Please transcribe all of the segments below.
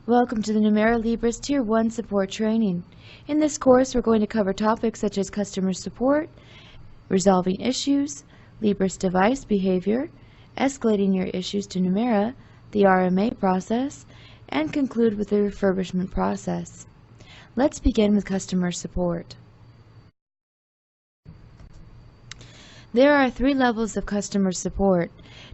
Welcome to the Numera Libris Tier 1 support training. In this course, we're going to cover topics such as customer support, resolving issues, Libris device behavior, escalating your issues to Numera, the RMA process, and conclude with the refurbishment process. Let's begin with customer support. There are 3 levels of customer support.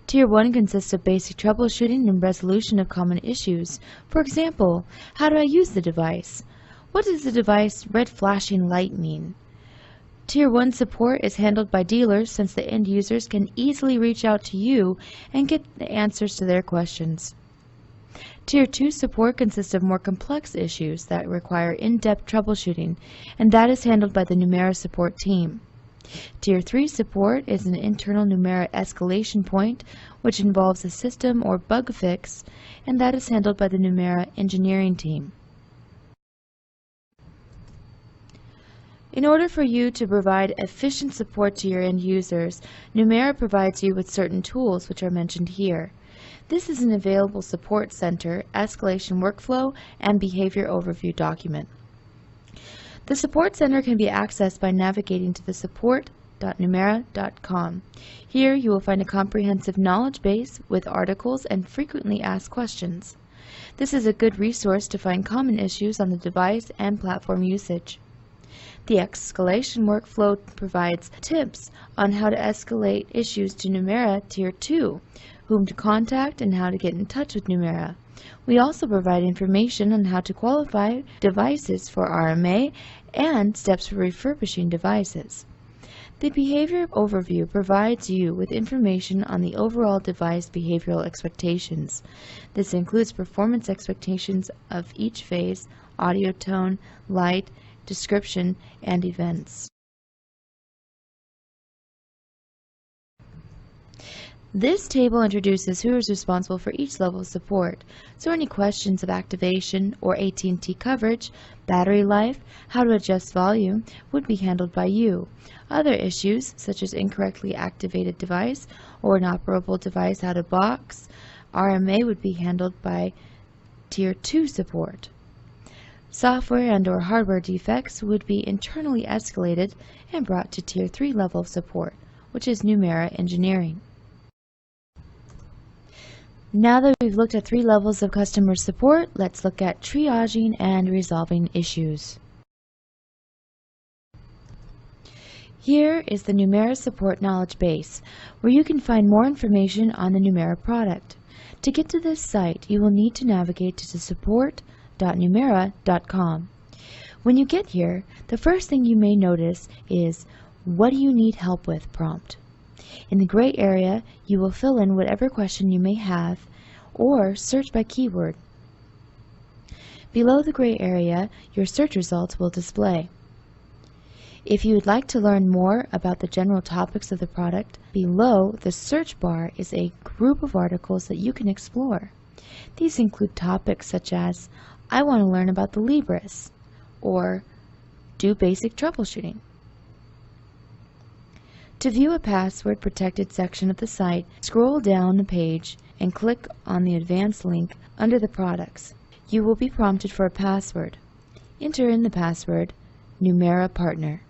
Tier 1 consists of basic troubleshooting and resolution of common issues. For example, how do I use the device? What does the device red flashing light mean? Tier 1 support is handled by dealers since the end users can easily reach out to you and get the answers to their questions. Tier 2 support consists of more complex issues that require in-depth troubleshooting, and that is handled by the Numera support team. Tier 3 support is an internal Numera escalation point, which involves a system or bug fix, and that is handled by the Numera engineering team. In order for you to provide efficient support to your end users, Numera provides you with certain tools which are mentioned here. This is an available support center, escalation workflow, and behavior overview document. The Support Center can be accessed by navigating to the support.numera.com. Here you will find a comprehensive knowledge base with articles and frequently asked questions. This is a good resource to find common issues on the device and platform usage. The escalation workflow provides tips on how to escalate issues to Numera Tier 2, whom to contact and how to get in touch with Numera. We also provide information on how to qualify devices for RMA and steps for refurbishing devices. The behavior overview provides you with information on the overall device behavioral expectations. This includes performance expectations of each phase, audio tone, light, description, and events. This table introduces who is responsible for each level of support, so any questions of activation or AT&T coverage, battery life, how to adjust volume would be handled by you. Other issues, such as incorrectly activated device or inoperable device out of box, RMA would be handled by Tier 2 support. Software and/or hardware defects would be internally escalated and brought to Tier 3 level of support, which is Numera engineering. Now that we've looked at 3 levels of customer support, let's look at triaging and resolving issues. Here is the Numera support knowledge base, where you can find more information on the Numera product. To get to this site, you will need to navigate to the support.numera.com. When you get here, the first thing you may notice is "What do you need help with?" prompt. In the gray area, you will fill in whatever question you may have or search by keyword. Below the gray area, your search results will display. If you would like to learn more about the general topics of the product, below the search bar is a group of articles that you can explore. These include topics such as "I want to learn about the Libris" or "Do basic troubleshooting." To view a password-protected section of the site, scroll down the page and click on the advanced link under the products. You will be prompted for a password. Enter in the password, Numera Partner.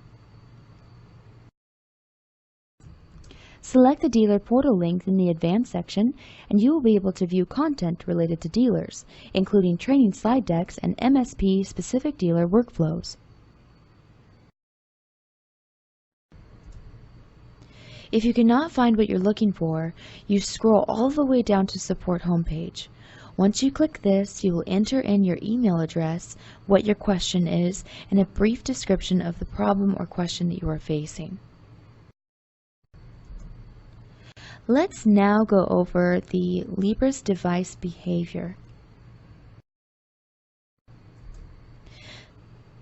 Select the dealer portal link in the advanced section and you will be able to view content related to dealers, including training slide decks and MSP-specific dealer workflows. If you cannot find what you're looking for, you scroll all the way down to Support homepage. Once you click this, you will enter in your email address, what your question is, and a brief description of the problem or question that you are facing. Let's now go over the Libris device behavior.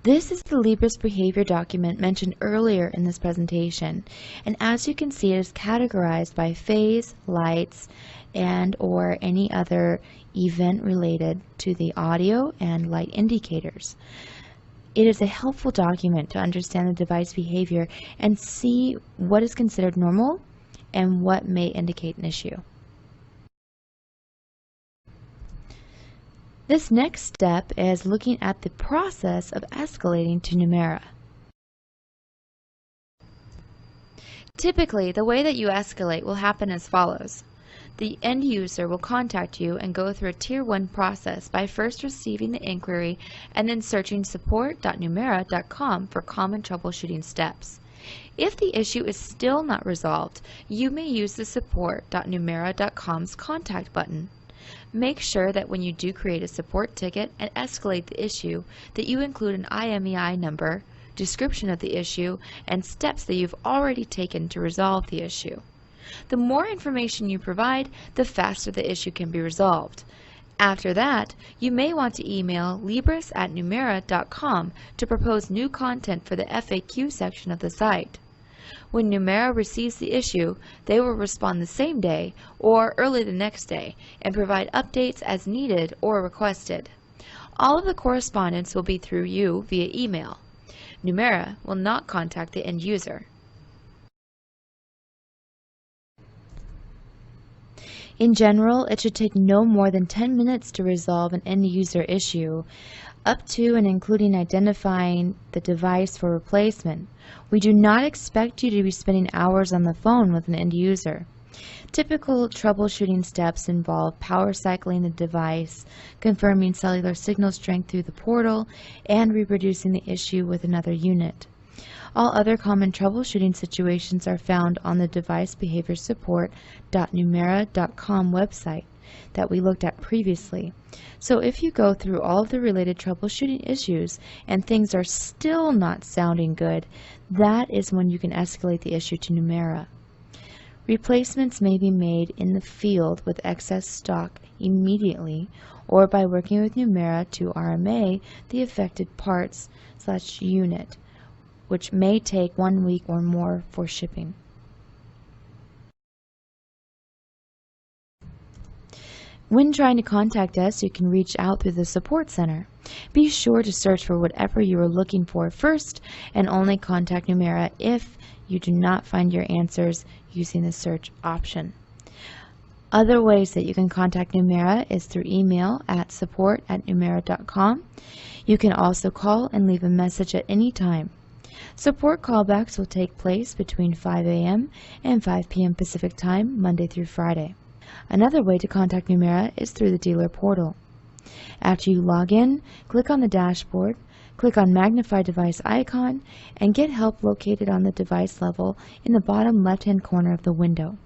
This is the Libris behavior document mentioned earlier in this presentation, and as you can see, it is categorized by phase, lights, and/or any other event related to the audio and light indicators. It is a helpful document to understand the device behavior and see what is considered normal and what may indicate an issue. This next step is looking at the process of escalating to Numera. Typically, the way that you escalate will happen as follows. The end user will contact you and go through a Tier 1 process by first receiving the inquiry and then searching support.numera.com for common troubleshooting steps. If the issue is still not resolved, you may use the support.numera.com's contact button. Make sure that when you do create a support ticket and escalate the issue, that you include an IMEI number, description of the issue, and steps that you've already taken to resolve the issue. The more information you provide, the faster the issue can be resolved. After that, you may want to email Libris@numera.com to propose new content for the FAQ section of the site. When Numera receives the issue, they will respond the same day or early the next day and provide updates as needed or requested. All of the correspondence will be through you via email. Numera will not contact the end user. In general, it should take no more than 10 minutes to resolve an end user issue, up to and including identifying the device for replacement. We do not expect you to be spending hours on the phone with an end user. Typical troubleshooting steps involve power cycling the device, confirming cellular signal strength through the portal, and reproducing the issue with another unit. All other common troubleshooting situations are found on the device behavior support.numera.com website that we looked at previously. So if you go through all of the related troubleshooting issues and things are still not sounding good, that is when you can escalate the issue to Numera. Replacements may be made in the field with excess stock immediately or by working with Numera to RMA the affected parts/unit, which may take 1 week or more for shipping. When trying to contact us, you can reach out through the Support Center. Be sure to search for whatever you are looking for first and only contact Numera if you do not find your answers using the search option. Other ways that you can contact Numera is through email at support@numera.com. You can also call and leave a message at any time. Support callbacks will take place between 5 a.m. and 5 p.m. Pacific Time, Monday through Friday. Another way to contact Numera is through the dealer portal. After you log in, click on the dashboard, click on Magnify Device icon, and get help located on the device level in the bottom left-hand corner of the window.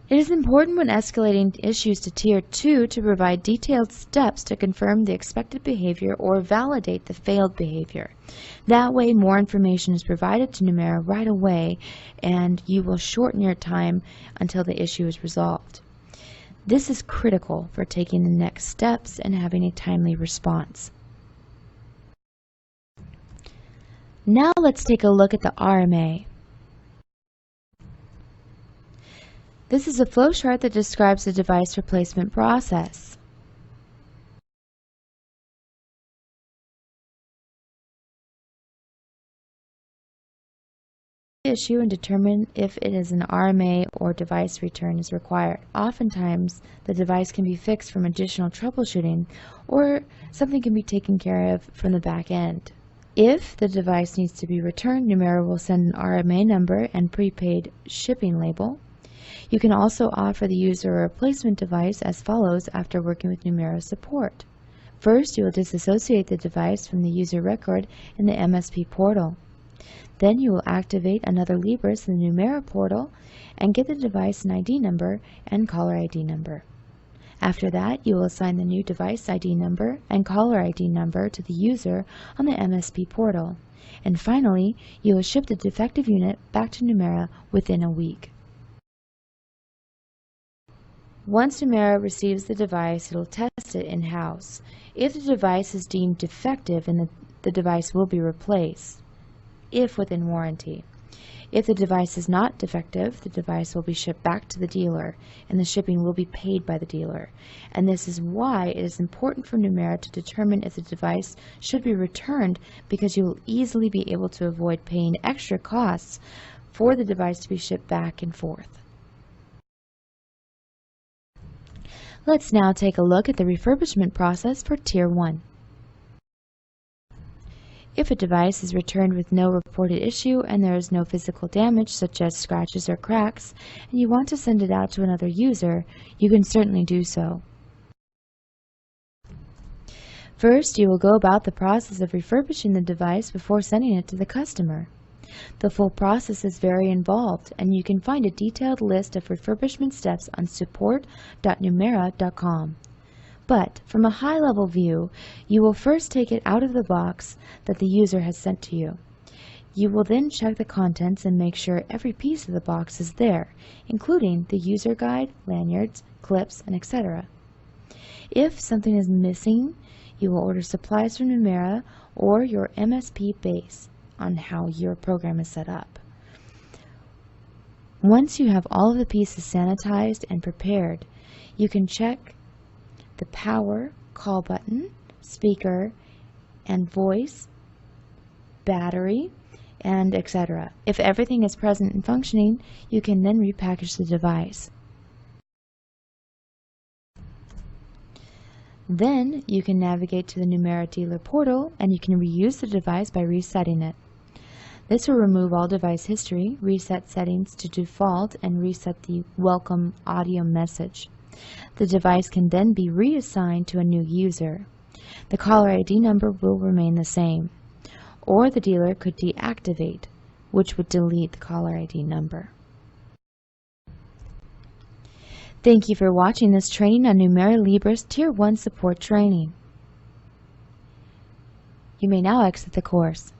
It is important when escalating issues to Tier 2 to provide detailed steps to confirm the expected behavior or validate the failed behavior. That way, more information is provided to Numera right away, and you will shorten your time until the issue is resolved. This is critical for taking the next steps and having a timely response. Now let's take a look at the RMA. This is a flowchart that describes the device replacement process. Issue and determine if it is an RMA or device return is required. Oftentimes, the device can be fixed from additional troubleshooting, or something can be taken care of from the back end. If the device needs to be returned, Numera will send an RMA number and prepaid shipping label. You can also offer the user a replacement device as follows after working with Numera support. First, you will disassociate the device from the user record in the MSP portal. Then you will activate another Libris in the Numera portal and get the device an ID number and caller ID number. After that, you will assign the new device ID number and caller ID number to the user on the MSP portal. And finally, you will ship the defective unit back to Numera within a week. Once Numera receives the device, it will test it in-house. If the device is deemed defective, the device will be replaced, if within warranty. If the device is not defective, the device will be shipped back to the dealer, and the shipping will be paid by the dealer. And this is why it is important for Numera to determine if the device should be returned, because you will easily be able to avoid paying extra costs for the device to be shipped back and forth. Let's now take a look at the refurbishment process for Tier 1. If a device is returned with no reported issue and there is no physical damage such as scratches or cracks, and you want to send it out to another user, you can certainly do so. First, you will go about the process of refurbishing the device before sending it to the customer. The full process is very involved, and you can find a detailed list of refurbishment steps on support.numera.com. But from a high-level view, you will first take it out of the box that the user has sent to you. You will then check the contents and make sure every piece of the box is there, including the user guide, lanyards, clips, and etc. If something is missing, you will order supplies from Numera or your MSP base on how your program is set up. Once you have all of the pieces sanitized and prepared, you can check the power, call button, speaker, and voice, battery, and etc. If everything is present and functioning, you can then repackage the device. Then you can navigate to the Numera dealer portal and you can reuse the device by resetting it. This will remove all device history, reset settings to default, and reset the welcome audio message. The device can then be reassigned to a new user. The caller ID number will remain the same, or the dealer could deactivate, which would delete the caller ID number. Thank you for watching this training on Numera Libris Tier 1 support training. You may now exit the course.